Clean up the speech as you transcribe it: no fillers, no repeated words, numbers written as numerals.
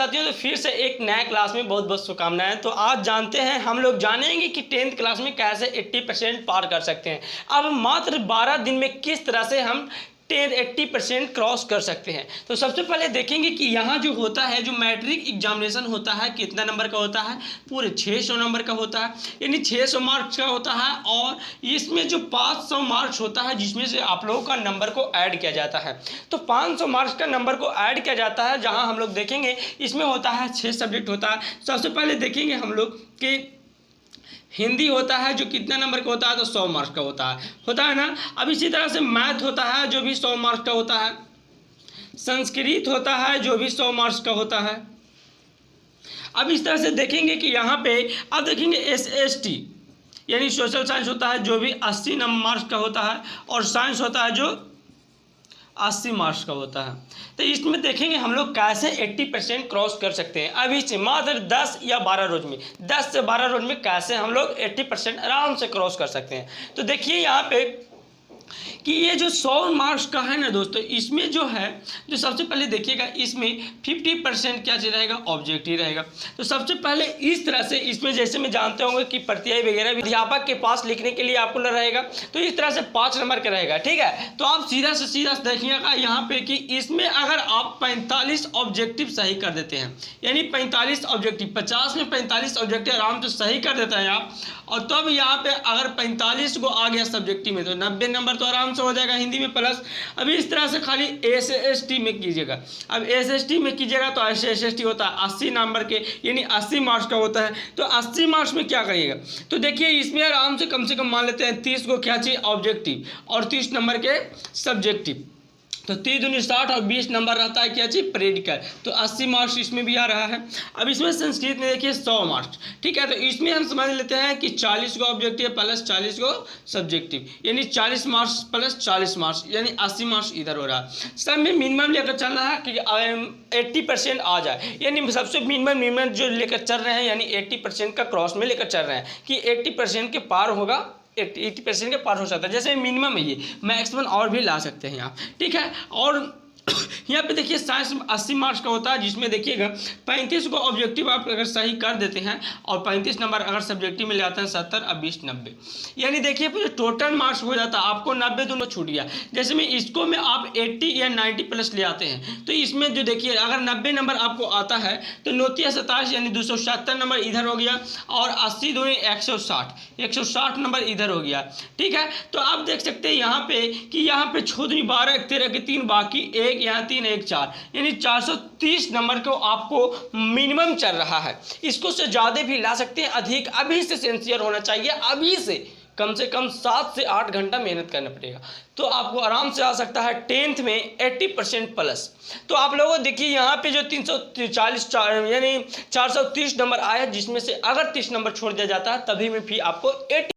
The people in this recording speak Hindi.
साथियों, तो फिर से एक नया क्लास में बहुत बहुत शुभकामनाएं। तो आज जानते हैं, हम लोग जानेंगे कि 10th क्लास में कैसे 80% पार कर सकते हैं। अब मात्र 12 दिन में किस तरह से हम 80% क्रॉस कर सकते हैं। तो सबसे पहले देखेंगे कि यहाँ जो होता है, जो मैट्रिक एग्जामिनेशन होता है, कितना नंबर का होता है, पूरे 600 नंबर का होता है, यानी 600 मार्क्स का होता है। और इसमें जो 500 मार्क्स होता है, जिसमें से आप लोगों का नंबर को ऐड किया जाता है। तो 500 मार्क्स का नंबर को ऐड किया जाता है, जहाँ हम लोग देखेंगे इसमें होता है 6 सब्जेक्ट होता है। सबसे पहले देखेंगे हम लोग कि हिंदी होता है, जो कितना नंबर का होता है, तो 100 मार्क्स का होता है ना। अब इसी तरह से मैथ होता है, जो भी 100 मार्क्स का होता है। संस्कृत होता है, जो भी 100 मार्क्स का होता है। अब इस तरह से देखेंगे कि यहाँ पे अब देखेंगे SST यानी सोशल साइंस होता है, जो भी 80 मार्क्स का होता है। और साइंस होता है जो 80 मार्क्स का होता है। तो इसमें देखेंगे हम लोग कैसे 80% क्रॉस कर सकते हैं। अभी से मात्र 10 या 12 रोज में, 10 से 12 रोज में कैसे हम लोग 80% आराम से क्रॉस कर सकते हैं। तो देखिए यहाँ पे कि ये जो 100 मार्क्स का है ना दोस्तों, इसमें जो है, जो सबसे पहले देखिएगा, इसमें 50% क्या रहेगा, ऑब्जेक्टिव रहेगा। तो सबसे पहले इस तरह से इसमें, जैसे में जानते होंगे कि प्रत्यय वगैरह अध्यापक के पास लिखने के लिए आपको रहेगा, तो इस तरह से 5 नंबर का रहेगा, ठीक है। तो आप सीधा से सीधा देखिएगा यहाँ पे कि इसमें अगर आप 45 ऑब्जेक्टिव सही कर देते हैं, यानी 45 ऑब्जेक्टिव, 50 में 45 ऑब्जेक्टिव आराम से सही कर देते हैं आप, और तब यहाँ पे अगर 45 को आ गया सब्जेक्टिव में, तो 90 नंबर तो आराम से हो जाएगा हिंदी में प्लस। अभी इस तरह से खाली SST में कीजिएगा। अब SST में कीजिएगा तो SST होता है 80 नंबर के, यानी 80 मार्क्स का होता है। तो 80 मार्क्स में क्या करिएगा, तो देखिए इसमें आराम से कम मान लेते हैं 30 को क्या चाहिए, ऑब्जेक्टिव, और 30 नंबर के सब्जेक्टिव। तो 30 दूनी 60 और 20 नंबर रहता है क्या चाहिए, प्रेडिकल। तो 80 मार्क्स इसमें भी आ रहा है। अब इसमें संस्कृत में देखिए 100 मार्क्स, ठीक है। तो इसमें हम समझ लेते हैं कि 40 को ऑब्जेक्टिव प्लस 40 को सब्जेक्टिव, यानी 40 मार्क्स प्लस 40 मार्क्स, यानी 80 मार्क्स इधर हो रहा है। सब में मिनिमम लेकर चलना है कि 80% आ जाए, यानी सबसे मिनिमम जो लेकर चल रहे हैं, यानी 80% का क्रॉस में लेकर चल रहे हैं कि 80% के पार होगा, 80% के पार हो सकता है। जैसे मिनिमम है ये, मैक्सिमम और भी ला सकते हैं आप, ठीक है। और यहाँ पे देखिए साइंस में 80 मार्क्स का होता है, जिसमें देखिएगा 35 को ऑब्जेक्टिव आप अगर सही कर देते हैं, और 35 नंबर अगर सब्जेक्टिव में ले आते हैं 70 और 20 90, यानी देखिए जो टोटल मार्क्स हो जाता है आपको 90 दोनों छूट गया। जैसे में इसको में आप 80 या 90 प्लस ले आते हैं, तो इसमें जो देखिए अगर 90 नंबर आपको आता है, तो 29 27 यानी 270 नंबर इधर हो गया, और 80 दूनी 160 नंबर इधर हो गया, ठीक है। तो आप देख सकते हैं यहाँ पे कि यहाँ पे 6 दूनी 12 13 के 3 बाकी 1 यहाँ 3 1 4, यानी 430 नंबर को आपको मिनिमम चल रहा है। इसको से ज़्यादा भी ला सकते हैं, अधिक। अभी से सिंसियर होना चाहिए, अभी से कम 7 से 8 घंटा मेहनत करना पड़ेगा, तो आपको आराम से आ सकता है 10th में 80% प्लस। तो आप लोगों को देखिए यहाँ पे जो 340 यानी 430 नंबर आया, जिसमें से अगर 30 नंबर छोड़ दिया जाता है, तभी में भी आपको 80